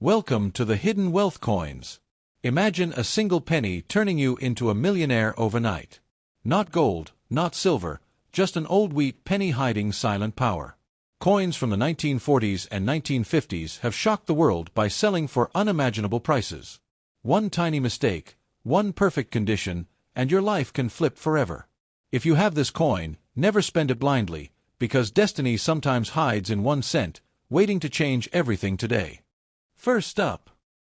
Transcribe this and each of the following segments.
Welcome to the Hidden Wealth Coins. Imagine a single penny turning you into a millionaire overnight. Not gold, not silver, just an old wheat penny hiding silent power. Coins from the 1940s and 1950s have shocked the world by selling for unimaginable prices. One tiny mistake, one perfect condition, and your life can flip forever. If you have this coin, never spend it blindly, because destiny sometimes hides in 1 cent, waiting to change everything today. First up,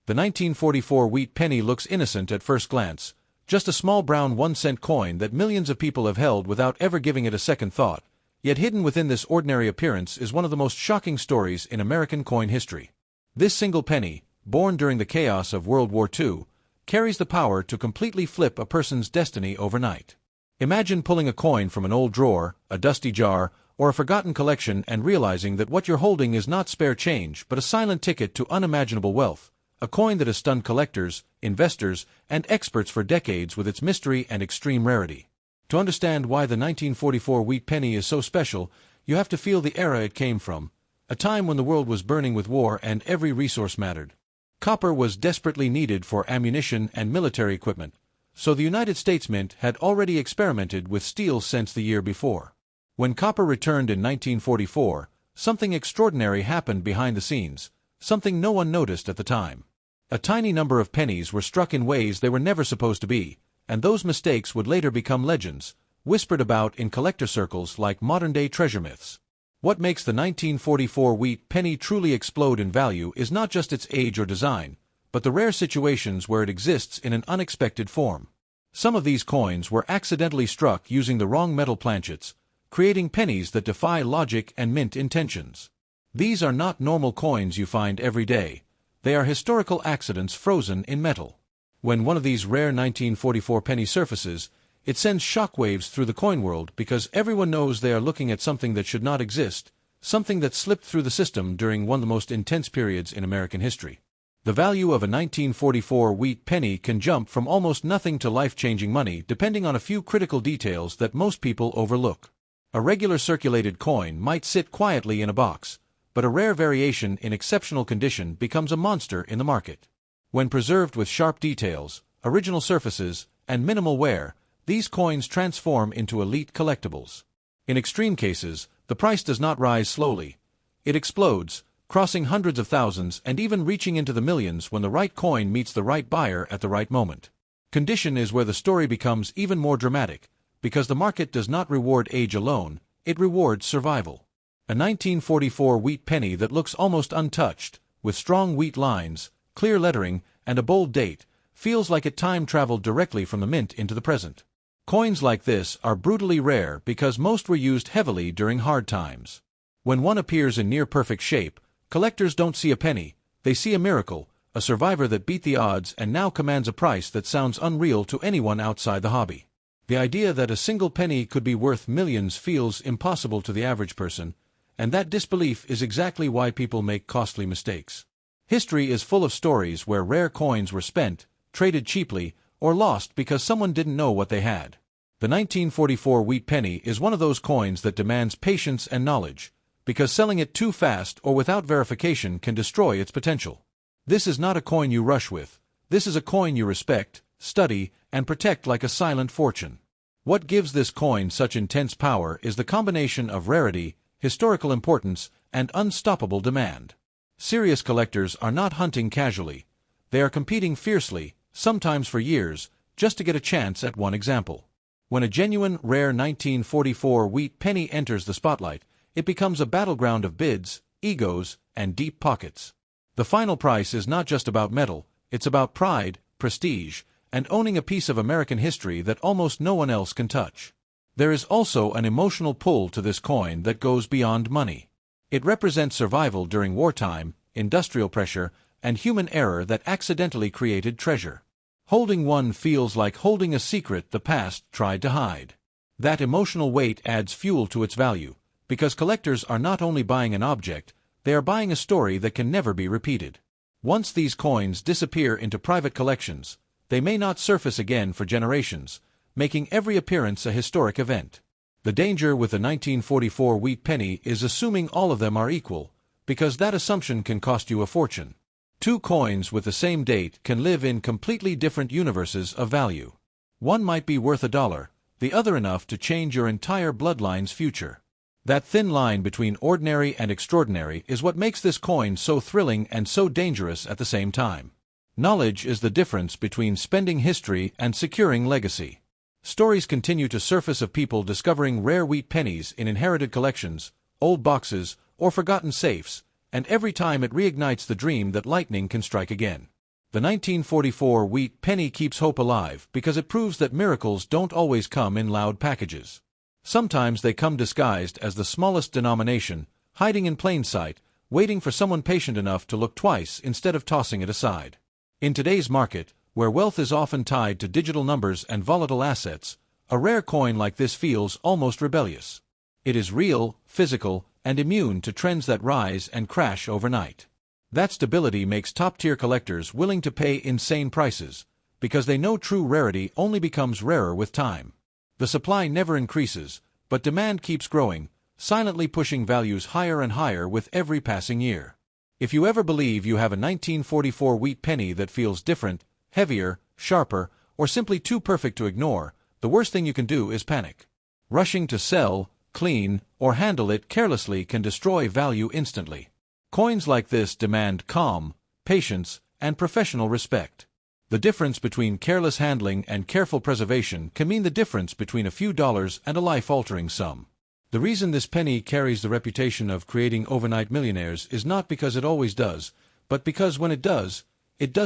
the 1944 wheat penny looks innocent at first glance, just a small brown 1-cent coin that millions of people have held without ever giving it a second thought, yet hidden within this ordinary appearance is one of the most shocking stories in American coin history. This single penny, born during the chaos of World War II, carries the power to completely flip a person's destiny overnight. Imagine pulling a coin from an old drawer, a dusty jar, or a forgotten collection and realizing that what you're holding is not spare change but a silent ticket to unimaginable wealth, a coin that has stunned collectors, investors, and experts for decades with its mystery and extreme rarity. To understand why the 1944 wheat penny is so special, you have to feel the era it came from, a time when the world was burning with war and every resource mattered. Copper was desperately needed for ammunition and military equipment, so the United States Mint had already experimented with steel since the year before. When copper returned in 1944, something extraordinary happened behind the scenes, something no one noticed at the time. A tiny number of pennies were struck in ways they were never supposed to be, and those mistakes would later become legends, whispered about in collector circles like modern-day treasure myths. What makes the 1944 wheat penny truly explode in value is not just its age or design, but the rare situations where it exists in an unexpected form. Some of these coins were accidentally struck using the wrong metal planchets, creating pennies that defy logic and mint intentions. These are not normal coins you find every day. They are historical accidents frozen in metal. When one of these rare 1944 penny surfaces, it sends shockwaves through the coin world because everyone knows they are looking at something that should not exist, something that slipped through the system during one of the most intense periods in American history. The value of a 1944 wheat penny can jump from almost nothing to life-changing money depending on a few critical details that most people overlook. A regular circulated coin might sit quietly in a box, but a rare variation in exceptional condition becomes a monster in the market. When preserved with sharp details, original surfaces, and minimal wear, these coins transform into elite collectibles. In extreme cases, the price does not rise slowly. It explodes, crossing hundreds of thousands and even reaching into the millions when the right coin meets the right buyer at the right moment. Condition is where the story becomes even more dramatic, because the market does not reward age alone, it rewards survival. A 1944 wheat penny that looks almost untouched, with strong wheat lines, clear lettering, and a bold date, feels like it time-traveled directly from the mint into the present. Coins like this are brutally rare because most were used heavily during hard times. When one appears in near-perfect shape, collectors don't see a penny, they see a miracle, a survivor that beat the odds and now commands a price that sounds unreal to anyone outside the hobby. The idea that a single penny could be worth millions feels impossible to the average person, and that disbelief is exactly why people make costly mistakes. History is full of stories where rare coins were spent, traded cheaply, or lost because someone didn't know what they had. The 1944 wheat penny is one of those coins that demands patience and knowledge, because selling it too fast or without verification can destroy its potential. This is not a coin you rush with. This is a coin you respect, study, and protect like a silent fortune. What gives this coin such intense power is the combination of rarity, historical importance, and unstoppable demand. Serious collectors are not hunting casually. They are competing fiercely, sometimes for years, just to get a chance at one example. When a genuine, rare 1944 wheat penny enters the spotlight, it becomes a battleground of bids, egos, and deep pockets. The final price is not just about metal, it's about pride, prestige, and owning a piece of American history that almost no one else can touch. There is also an emotional pull to this coin that goes beyond money. It represents survival during wartime, industrial pressure, and human error that accidentally created treasure. Holding one feels like holding a secret the past tried to hide. That emotional weight adds fuel to its value, because collectors are not only buying an object, they are buying a story that can never be repeated. Once these coins disappear into private collections, they may not surface again for generations, making every appearance a historic event. The danger with the 1944 wheat penny is assuming all of them are equal, because that assumption can cost you a fortune. Two coins with the same date can live in completely different universes of value. One might be worth $1, the other enough to change your entire bloodline's future. That thin line between ordinary and extraordinary is what makes this coin so thrilling and so dangerous at the same time. Knowledge is the difference between spending history and securing legacy. Stories continue to surface of people discovering rare wheat pennies in inherited collections, old boxes, or forgotten safes, and every time it reignites the dream that lightning can strike again. The 1944 wheat penny keeps hope alive because it proves that miracles don't always come in loud packages. Sometimes they come disguised as the smallest denomination, hiding in plain sight, waiting for someone patient enough to look twice instead of tossing it aside. In today's market, where wealth is often tied to digital numbers and volatile assets, a rare coin like this feels almost rebellious. It is real, physical, and immune to trends that rise and crash overnight. That stability makes top-tier collectors willing to pay insane prices, because they know true rarity only becomes rarer with time. The supply never increases, but demand keeps growing, silently pushing values higher and higher with every passing year. If you ever believe you have a 1944 wheat penny that feels different, heavier, sharper, or simply too perfect to ignore, the worst thing you can do is panic. Rushing to sell, clean, or handle it carelessly can destroy value instantly. Coins like this demand calm, patience, and professional respect. The difference between careless handling and careful preservation can mean the difference between a few dollars and a life-altering sum. The reason this penny carries the reputation of creating overnight millionaires is not because it always does, but because when it does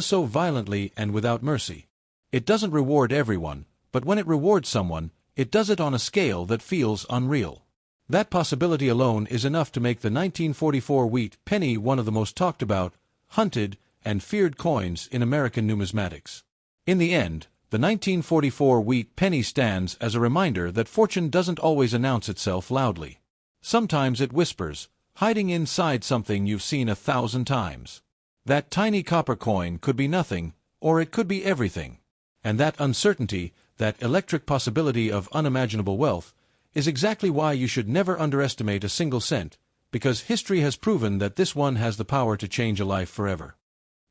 so violently and without mercy. It doesn't reward everyone, but when it rewards someone, it does it on a scale that feels unreal. That possibility alone is enough to make the 1944 wheat penny one of the most talked about, hunted, and feared coins in American numismatics. In the end, the 1944 wheat penny stands as a reminder that fortune doesn't always announce itself loudly. Sometimes it whispers, hiding inside something you've seen 1,000 times. That tiny copper coin could be nothing, or it could be everything. And that uncertainty, that electric possibility of unimaginable wealth, is exactly why you should never underestimate a single cent, because history has proven that this one has the power to change a life forever.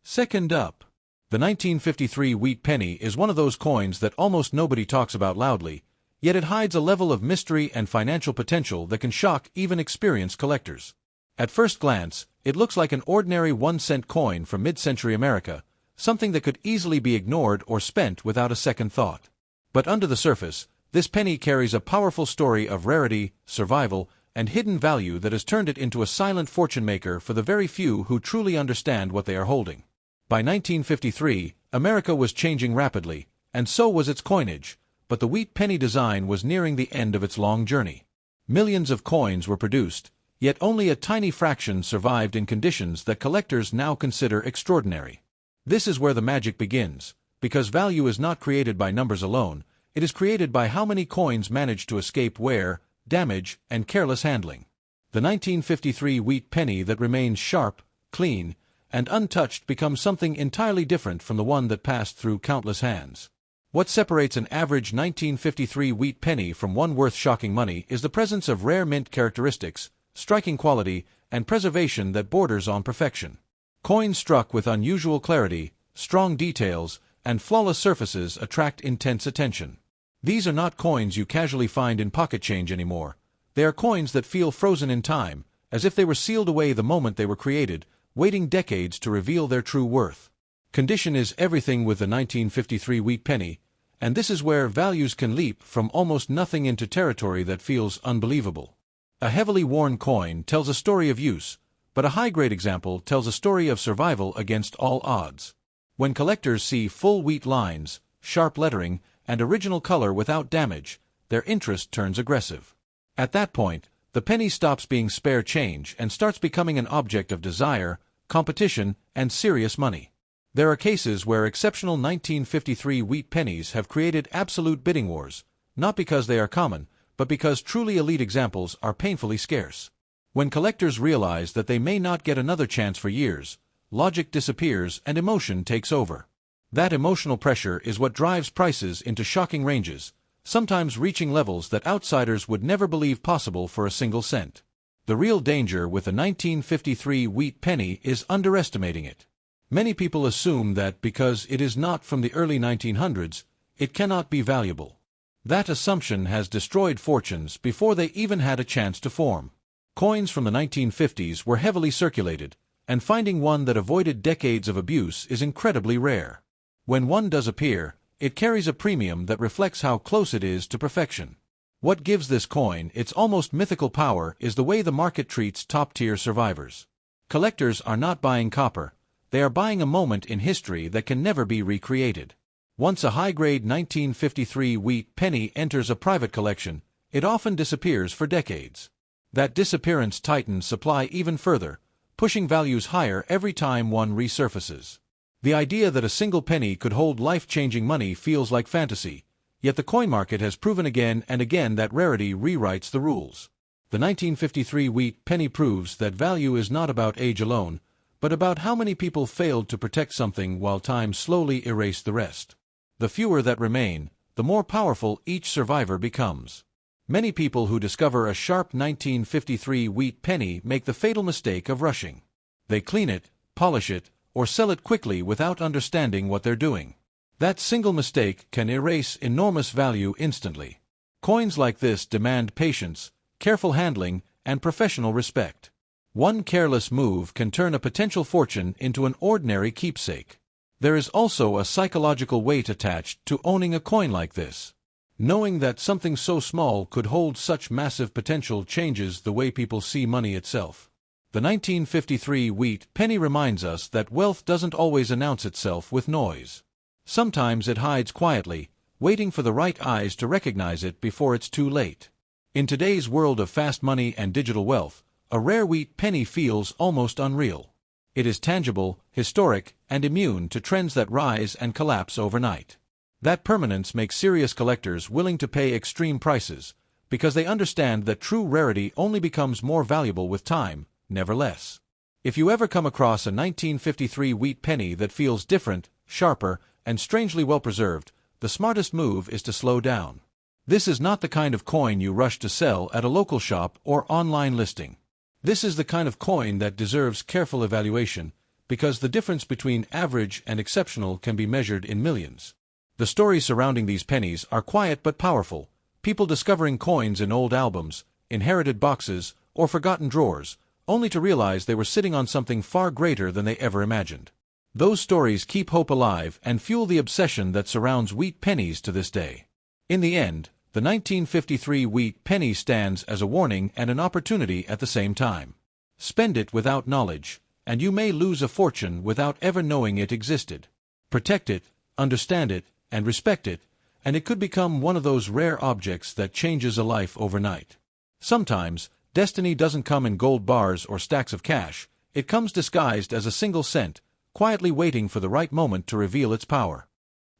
Second up, the 1953 wheat penny is one of those coins that almost nobody talks about loudly, yet it hides a level of mystery and financial potential that can shock even experienced collectors. At first glance, it looks like an ordinary 1-cent coin from mid-century America, something that could easily be ignored or spent without a second thought. But under the surface, this penny carries a powerful story of rarity, survival, and hidden value that has turned it into a silent fortune maker for the very few who truly understand what they are holding. By 1953, America was changing rapidly, and so was its coinage, but the wheat penny design was nearing the end of its long journey. Millions of coins were produced, yet only a tiny fraction survived in conditions that collectors now consider extraordinary. This is where the magic begins, because value is not created by numbers alone, it is created by how many coins manage to escape wear, damage, and careless handling. The 1953 wheat penny that remains sharp, clean, and untouched becomes something entirely different from the one that passed through countless hands. What separates an average 1953 wheat penny from one worth shocking money is the presence of rare mint characteristics, striking quality, and preservation that borders on perfection. Coins struck with unusual clarity, strong details, and flawless surfaces attract intense attention. These are not coins you casually find in pocket change anymore. They are coins that feel frozen in time, as if they were sealed away the moment they were created, waiting decades to reveal their true worth. Condition is everything with the 1953 wheat penny, and this is where values can leap from almost nothing into territory that feels unbelievable. A heavily worn coin tells a story of use, but a high-grade example tells a story of survival against all odds. When collectors see full wheat lines, sharp lettering, and original color without damage, their interest turns aggressive. At that point, the penny stops being spare change and starts becoming an object of desire, competition, and serious money. There are cases where exceptional 1953 wheat pennies have created absolute bidding wars, not because they are common, but because truly elite examples are painfully scarce. When collectors realize that they may not get another chance for years, logic disappears and emotion takes over. That emotional pressure is what drives prices into shocking ranges, sometimes reaching levels that outsiders would never believe possible for a single cent. The real danger with the 1953 wheat penny is underestimating it. Many people assume that because it is not from the early 1900s, it cannot be valuable. That assumption has destroyed fortunes before they even had a chance to form. Coins from the 1950s were heavily circulated, and finding one that avoided decades of abuse is incredibly rare. When one does appear, it carries a premium that reflects how close it is to perfection. What gives this coin its almost mythical power is the way the market treats top-tier survivors. Collectors are not buying copper, they are buying a moment in history that can never be recreated. Once a high-grade 1953 wheat penny enters a private collection, it often disappears for decades. That disappearance tightens supply even further, pushing values higher every time one resurfaces. The idea that a single penny could hold life-changing money feels like fantasy, yet the coin market has proven again and again that rarity rewrites the rules. The 1953 wheat penny proves that value is not about age alone, but about how many people failed to protect something while time slowly erased the rest. The fewer that remain, the more powerful each survivor becomes. Many people who discover a sharp 1953 wheat penny make the fatal mistake of rushing. They clean it, polish it, or sell it quickly without understanding what they're doing. That single mistake can erase enormous value instantly. Coins like this demand patience, careful handling, and professional respect. One careless move can turn a potential fortune into an ordinary keepsake. There is also a psychological weight attached to owning a coin like this. Knowing that something so small could hold such massive potential changes the way people see money itself. The 1953 wheat penny reminds us that wealth doesn't always announce itself with noise. Sometimes it hides quietly, waiting for the right eyes to recognize it before it's too late. In today's world of fast money and digital wealth, a rare wheat penny feels almost unreal. It is tangible, historic, and immune to trends that rise and collapse overnight. That permanence makes serious collectors willing to pay extreme prices, because they understand that true rarity only becomes more valuable with time, never less. If you ever come across a 1953 wheat penny that feels different, sharper, and strangely well-preserved, the smartest move is to slow down. This is not the kind of coin you rush to sell at a local shop or online listing. This is the kind of coin that deserves careful evaluation, because the difference between average and exceptional can be measured in millions. The stories surrounding these pennies are quiet but powerful, people discovering coins in old albums, inherited boxes, or forgotten drawers, only to realize they were sitting on something far greater than they ever imagined. Those stories keep hope alive and fuel the obsession that surrounds wheat pennies to this day. In the end, the 1953 wheat penny stands as a warning and an opportunity at the same time. Spend it without knowledge, and you may lose a fortune without ever knowing it existed. Protect it, understand it, and respect it, and it could become one of those rare objects that changes a life overnight. Sometimes, destiny doesn't come in gold bars or stacks of cash, it comes disguised as a single cent, quietly waiting for the right moment to reveal its power.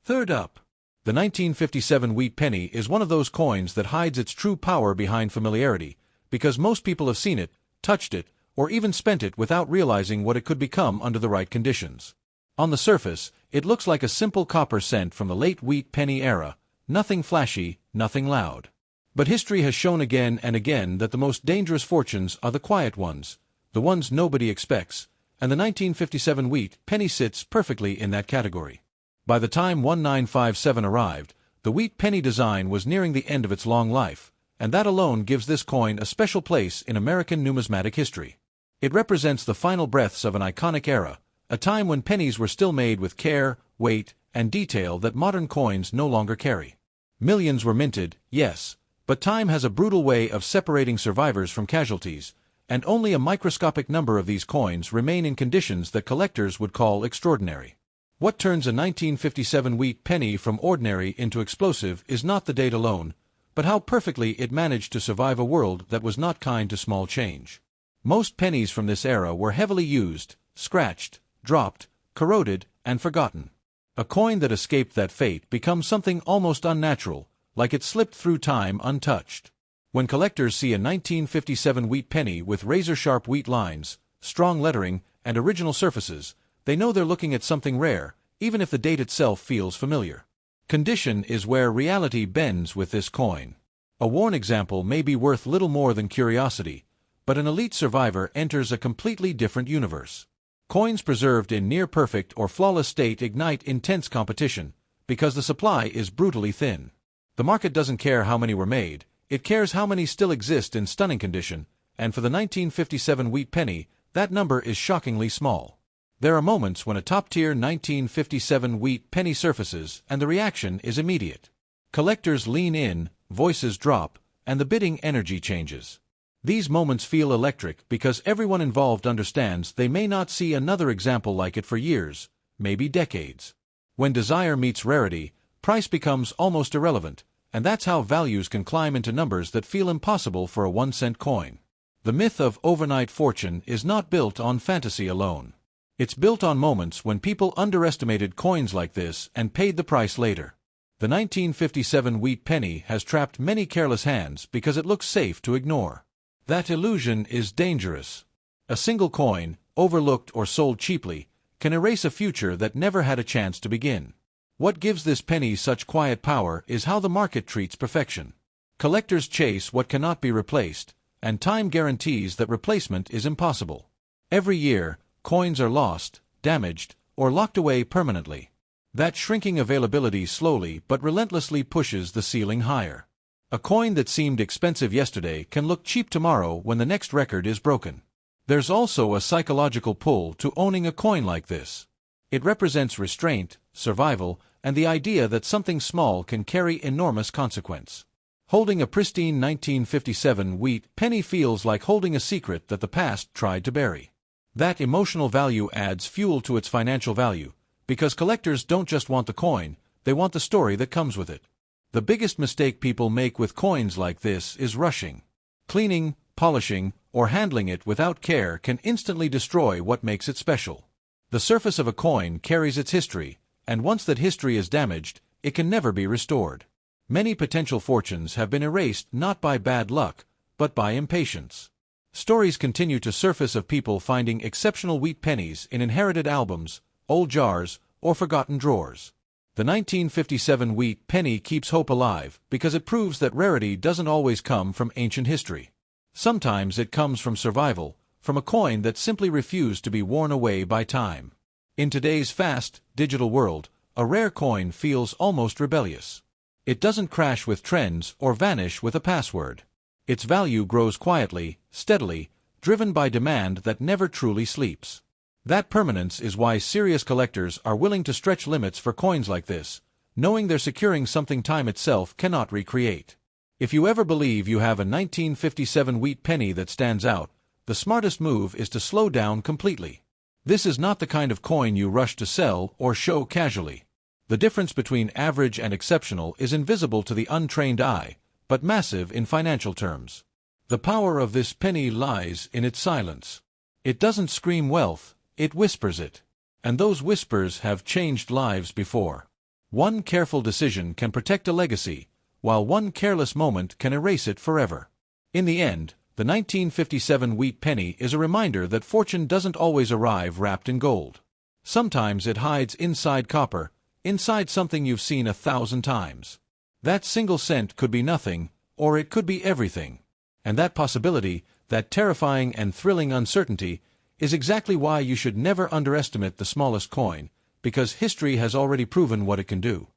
Third up, the 1957 wheat penny is one of those coins that hides its true power behind familiarity, because most people have seen it, touched it, or even spent it without realizing what it could become under the right conditions. On the surface, it looks like a simple copper cent from the late wheat penny era, nothing flashy, nothing loud. But history has shown again and again that the most dangerous fortunes are the quiet ones, the ones nobody expects, and the 1957 wheat penny sits perfectly in that category. By the time 1957 arrived, the wheat penny design was nearing the end of its long life, and that alone gives this coin a special place in American numismatic history. It represents the final breaths of an iconic era, a time when pennies were still made with care, weight, and detail that modern coins no longer carry. Millions were minted, yes, but time has a brutal way of separating survivors from casualties, and only a microscopic number of these coins remain in conditions that collectors would call extraordinary. What turns a 1957 wheat penny from ordinary into explosive is not the date alone, but how perfectly it managed to survive a world that was not kind to small change. Most pennies from this era were heavily used, scratched, dropped, corroded, and forgotten. A coin that escaped that fate becomes something almost unnatural, like it slipped through time untouched. When collectors see a 1957 wheat penny with razor-sharp wheat lines, strong lettering, and original surfaces, they know they're looking at something rare, even if the date itself feels familiar. Condition is where reality bends with this coin. A worn example may be worth little more than curiosity, but an elite survivor enters a completely different universe. Coins preserved in near-perfect or flawless state ignite intense competition, because the supply is brutally thin. The market doesn't care how many were made, it cares how many still exist in stunning condition, and for the 1957 wheat penny, that number is shockingly small. There are moments when a top-tier 1957 wheat penny surfaces and the reaction is immediate. Collectors lean in, voices drop, and the bidding energy changes. These moments feel electric because everyone involved understands they may not see another example like it for years, maybe decades. When desire meets rarity, price becomes almost irrelevant, and that's how values can climb into numbers that feel impossible for a 1-cent coin. The myth of overnight fortune is not built on fantasy alone. It's built on moments when people underestimated coins like this and paid the price later. The 1957 wheat penny has trapped many careless hands because it looks safe to ignore. That illusion is dangerous. A single coin, overlooked or sold cheaply, can erase a future that never had a chance to begin. What gives this penny such quiet power is how the market treats perfection. Collectors chase what cannot be replaced, and time guarantees that replacement is impossible. Every year, coins are lost, damaged, or locked away permanently. That shrinking availability slowly but relentlessly pushes the ceiling higher. A coin that seemed expensive yesterday can look cheap tomorrow when the next record is broken. There's also a psychological pull to owning a coin like this. It represents restraint, survival, and the idea that something small can carry enormous consequence. Holding a pristine 1957 wheat penny feels like holding a secret that the past tried to bury. That emotional value adds fuel to its financial value, because collectors don't just want the coin, they want the story that comes with it. The biggest mistake people make with coins like this is rushing. Cleaning, polishing, or handling it without care can instantly destroy what makes it special. The surface of a coin carries its history, and once that history is damaged, it can never be restored. Many potential fortunes have been erased not by bad luck, but by impatience. Stories continue to surface of people finding exceptional wheat pennies in inherited albums, old jars, or forgotten drawers. The 1957 wheat penny keeps hope alive because it proves that rarity doesn't always come from ancient history. Sometimes it comes from survival, from a coin that simply refused to be worn away by time. In today's fast, digital world, a rare coin feels almost rebellious. It doesn't crash with trends or vanish with a password. Its value grows quietly, steadily, driven by demand that never truly sleeps. That permanence is why serious collectors are willing to stretch limits for coins like this, knowing they're securing something time itself cannot recreate. If you ever believe you have a 1957 wheat penny that stands out, the smartest move is to slow down completely. This is not the kind of coin you rush to sell or show casually. The difference between average and exceptional is invisible to the untrained eye, but massive in financial terms. The power of this penny lies in its silence. It doesn't scream wealth, it whispers it. And those whispers have changed lives before. One careful decision can protect a legacy, while one careless moment can erase it forever. In the end, the 1957 wheat penny is a reminder that fortune doesn't always arrive wrapped in gold. Sometimes it hides inside copper, inside something you've seen 1,000 times. That single cent could be nothing, or it could be everything. And that possibility, that terrifying and thrilling uncertainty, is exactly why you should never underestimate the smallest coin, because history has already proven what it can do.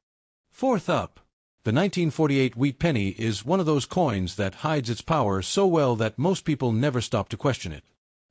Fourth up, the 1948 wheat penny is one of those coins that hides its power so well that most people never stop to question it.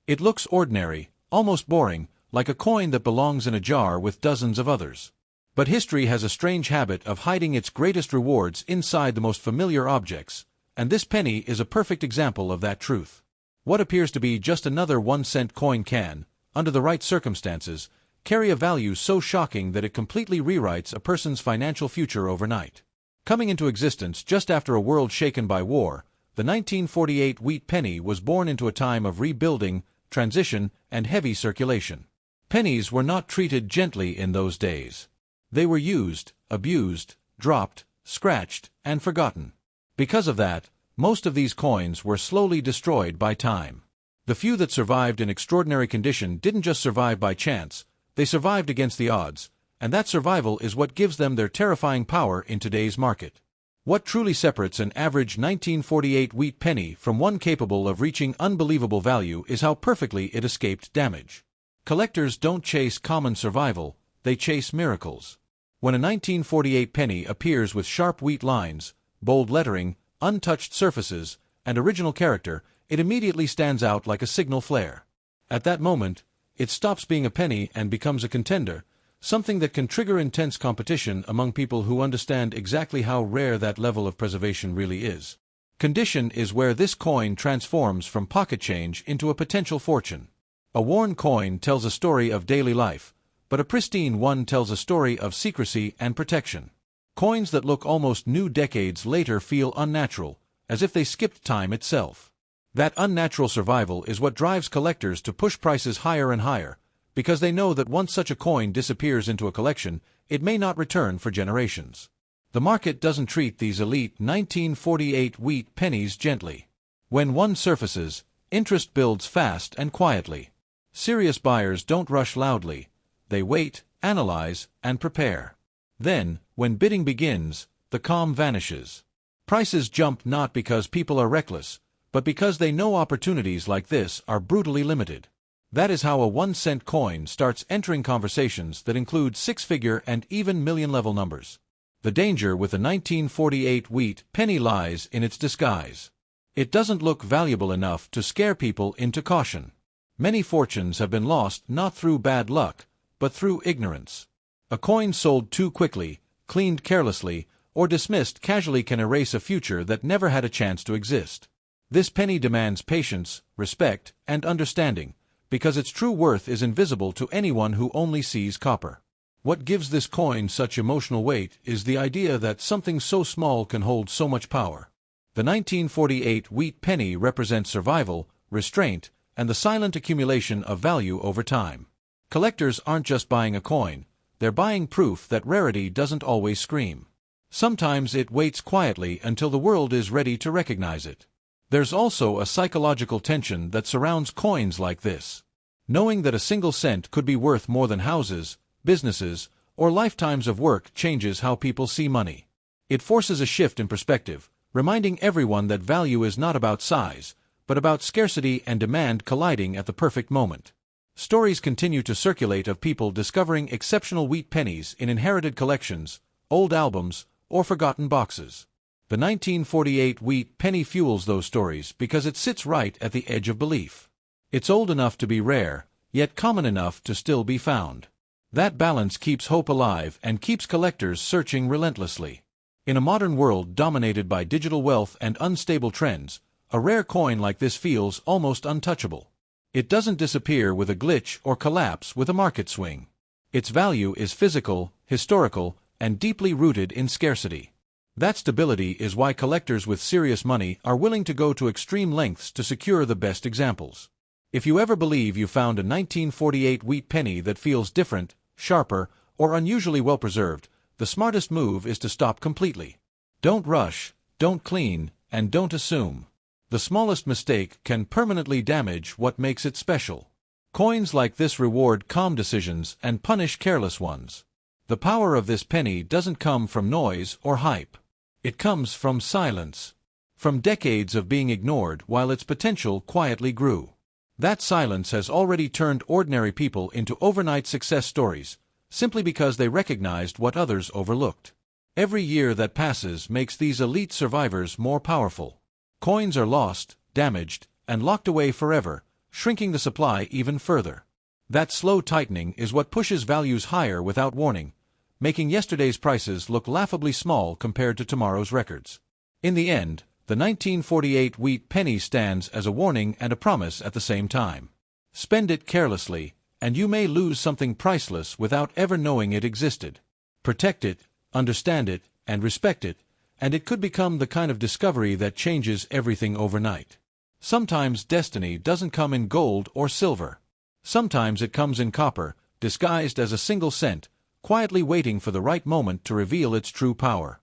It looks ordinary, almost boring, like a coin that belongs in a jar with dozens of others. But history has a strange habit of hiding its greatest rewards inside the most familiar objects, and this penny is a perfect example of that truth. What appears to be just another 1-cent coin can, under the right circumstances, carry a value so shocking that it completely rewrites a person's financial future overnight. Coming into existence just after a world shaken by war, the 1948 wheat penny was born into a time of rebuilding, transition, and heavy circulation. Pennies were not treated gently in those days. They were used, abused, dropped, scratched, and forgotten. Because of that, most of these coins were slowly destroyed by time. The few that survived in extraordinary condition didn't just survive by chance, they survived against the odds, and that survival is what gives them their terrifying power in today's market. What truly separates an average 1948 wheat penny from one capable of reaching unbelievable value is how perfectly it escaped damage. Collectors don't chase common survival, they chase miracles. When a 1948 penny appears with sharp wheat lines, bold lettering, untouched surfaces, and original character, it immediately stands out like a signal flare. At that moment, it stops being a penny and becomes a contender, something that can trigger intense competition among people who understand exactly how rare that level of preservation really is. Condition is where this coin transforms from pocket change into a potential fortune. A worn coin tells a story of daily life, but a pristine one tells a story of secrecy and protection. Coins that look almost new decades later feel unnatural, as if they skipped time itself. That unnatural survival is what drives collectors to push prices higher and higher, because they know that once such a coin disappears into a collection, it may not return for generations. The market doesn't treat these elite 1948 wheat pennies gently. When one surfaces, interest builds fast and quietly. Serious buyers don't rush loudly. They wait, analyze, and prepare. Then, when bidding begins, the calm vanishes. Prices jump not because people are reckless, but because they know opportunities like this are brutally limited. That is how a 1-cent coin starts entering conversations that include six-figure and even million-level numbers. The danger with the 1948 wheat penny lies in its disguise. It doesn't look valuable enough to scare people into caution. Many fortunes have been lost not through bad luck, but through ignorance. A coin sold too quickly, cleaned carelessly, or dismissed casually can erase a future that never had a chance to exist. This penny demands patience, respect, and understanding, because its true worth is invisible to anyone who only sees copper. What gives this coin such emotional weight is the idea that something so small can hold so much power. The 1948 wheat penny represents survival, restraint, and the silent accumulation of value over time. Collectors aren't just buying a coin, they're buying proof that rarity doesn't always scream. Sometimes it waits quietly until the world is ready to recognize it. There's also a psychological tension that surrounds coins like this. Knowing that a single cent could be worth more than houses, businesses, or lifetimes of work changes how people see money. It forces a shift in perspective, reminding everyone that value is not about size, but about scarcity and demand colliding at the perfect moment. Stories continue to circulate of people discovering exceptional wheat pennies in inherited collections, old albums, or forgotten boxes. The 1948 wheat penny fuels those stories because it sits right at the edge of belief. It's old enough to be rare, yet common enough to still be found. That balance keeps hope alive and keeps collectors searching relentlessly. In a modern world dominated by digital wealth and unstable trends, a rare coin like this feels almost untouchable. It doesn't disappear with a glitch or collapse with a market swing. Its value is physical, historical, and deeply rooted in scarcity. That stability is why collectors with serious money are willing to go to extreme lengths to secure the best examples. If you ever believe you found a 1948 wheat penny that feels different, sharper, or unusually well preserved, the smartest move is to stop completely. Don't rush, don't clean, and don't assume. The smallest mistake can permanently damage what makes it special. Coins like this reward calm decisions and punish careless ones. The power of this penny doesn't come from noise or hype. It comes from silence. From decades of being ignored while its potential quietly grew. That silence has already turned ordinary people into overnight success stories, simply because they recognized what others overlooked. Every year that passes makes these elite survivors more powerful. Coins are lost, damaged, and locked away forever, shrinking the supply even further. That slow tightening is what pushes values higher without warning, making yesterday's prices look laughably small compared to tomorrow's records. In the end, the 1948 wheat penny stands as a warning and a promise at the same time. Spend it carelessly, and you may lose something priceless without ever knowing it existed. Protect it, understand it, and respect it, and it could become the kind of discovery that changes everything overnight. Sometimes destiny doesn't come in gold or silver. Sometimes it comes in copper, disguised as a single cent, quietly waiting for the right moment to reveal its true power.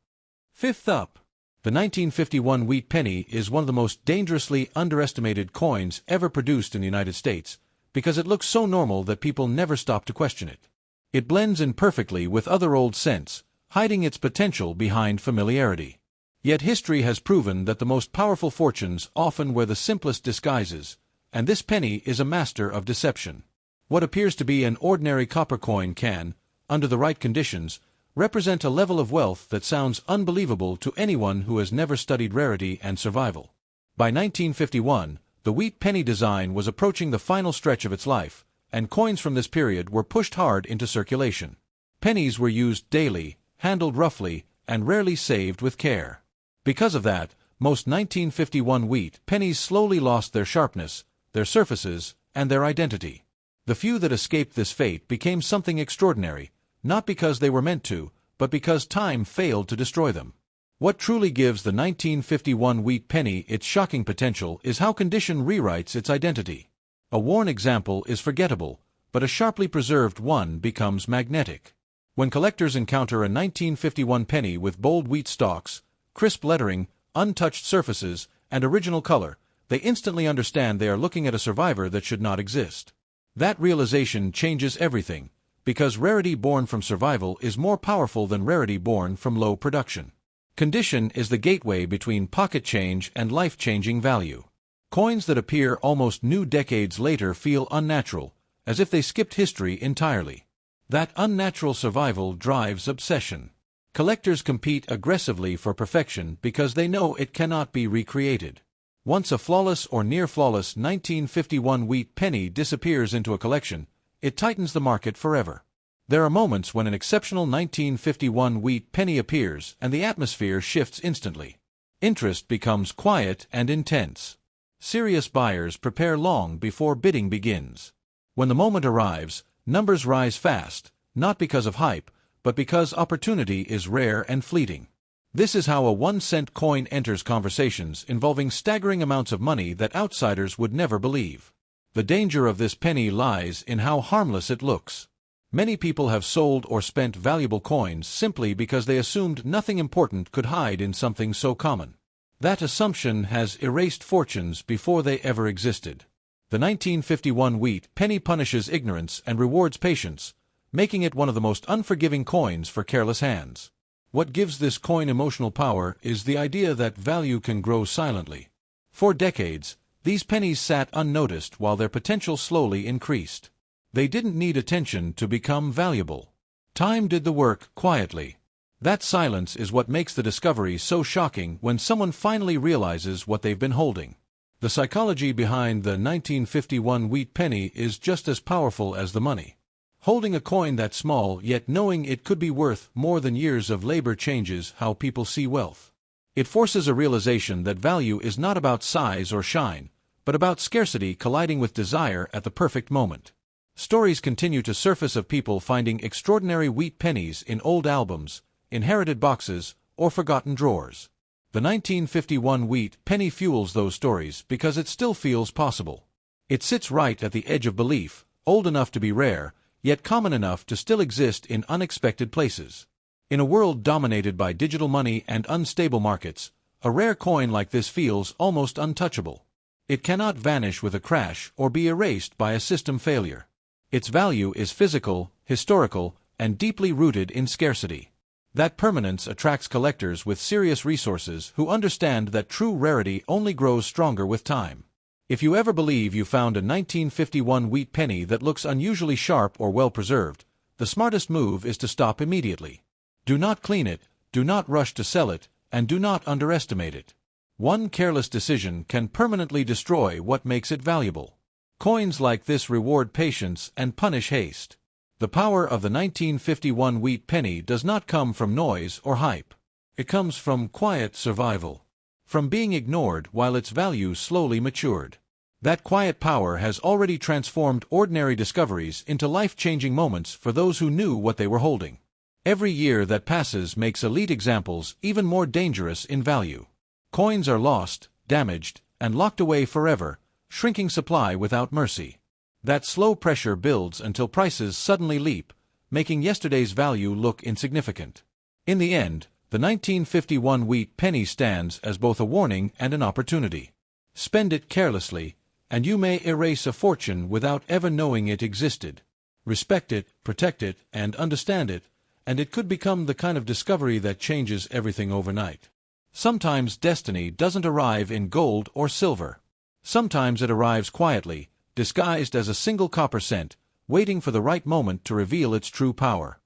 Fifth up. The 1951 wheat penny is one of the most dangerously underestimated coins ever produced in the United States, because it looks so normal that people never stop to question it. It blends in perfectly with other old cents, hiding its potential behind familiarity. Yet history has proven that the most powerful fortunes often wear the simplest disguises, and this penny is a master of deception. What appears to be an ordinary copper coin can, under the right conditions, represent a level of wealth that sounds unbelievable to anyone who has never studied rarity and survival. By 1951, the wheat penny design was approaching the final stretch of its life, and coins from this period were pushed hard into circulation. Pennies were used daily, handled roughly, and rarely saved with care. Because of that, most 1951 wheat pennies slowly lost their sharpness, their surfaces, and their identity. The few that escaped this fate became something extraordinary, not because they were meant to, but because time failed to destroy them. What truly gives the 1951 wheat penny its shocking potential is how condition rewrites its identity. A worn example is forgettable, but a sharply preserved one becomes magnetic. When collectors encounter a 1951 penny with bold wheat stalks, crisp lettering, untouched surfaces, and original color, they instantly understand they are looking at a survivor that should not exist. That realization changes everything, because rarity born from survival is more powerful than rarity born from low production. Condition is the gateway between pocket change and life-changing value. Coins that appear almost new decades later feel unnatural, as if they skipped history entirely. That unnatural survival drives obsession. Collectors compete aggressively for perfection because they know it cannot be recreated. Once a flawless or near-flawless 1951 wheat penny disappears into a collection, it tightens the market forever. There are moments when an exceptional 1951 wheat penny appears and the atmosphere shifts instantly. Interest becomes quiet and intense. Serious buyers prepare long before bidding begins. When the moment arrives, numbers rise fast, not because of hype, but because opportunity is rare and fleeting. This is how a 1-cent coin enters conversations involving staggering amounts of money that outsiders would never believe. The danger of this penny lies in how harmless it looks. Many people have sold or spent valuable coins simply because they assumed nothing important could hide in something so common. That assumption has erased fortunes before they ever existed. The 1951 wheat penny punishes ignorance and rewards patience, making it one of the most unforgiving coins for careless hands. What gives this coin emotional power is the idea that value can grow silently. For decades, these pennies sat unnoticed while their potential slowly increased. They didn't need attention to become valuable. Time did the work quietly. That silence is what makes the discovery so shocking when someone finally realizes what they've been holding. The psychology behind the 1951 wheat penny is just as powerful as the money. Holding a coin that small, yet knowing it could be worth more than years of labor, changes how people see wealth. It forces a realization that value is not about size or shine, but about scarcity colliding with desire at the perfect moment. Stories continue to surface of people finding extraordinary wheat pennies in old albums, inherited boxes, or forgotten drawers. The 1951 wheat penny fuels those stories because it still feels possible. It sits right at the edge of belief, old enough to be rare, yet common enough to still exist in unexpected places. In a world dominated by digital money and unstable markets, a rare coin like this feels almost untouchable. It cannot vanish with a crash or be erased by a system failure. Its value is physical, historical, and deeply rooted in scarcity. That permanence attracts collectors with serious resources who understand that true rarity only grows stronger with time. If you ever believe you found a 1951 wheat penny that looks unusually sharp or well-preserved, the smartest move is to stop immediately. Do not clean it, do not rush to sell it, and do not underestimate it. One careless decision can permanently destroy what makes it valuable. Coins like this reward patience and punish haste. The power of the 1951 wheat penny does not come from noise or hype. It comes from quiet survival. From being ignored while its value slowly matured. That quiet power has already transformed ordinary discoveries into life-changing moments for those who knew what they were holding. Every year that passes makes elite examples even more dangerous in value. Coins are lost, damaged, and locked away forever, shrinking supply without mercy. That slow pressure builds until prices suddenly leap, making yesterday's value look insignificant. In the end, the 1951 wheat penny stands as both a warning and an opportunity. Spend it carelessly, and you may erase a fortune without ever knowing it existed. Respect it, protect it, and understand it, and it could become the kind of discovery that changes everything overnight. Sometimes destiny doesn't arrive in gold or silver. Sometimes it arrives quietly, disguised as a single copper cent, waiting for the right moment to reveal its true power.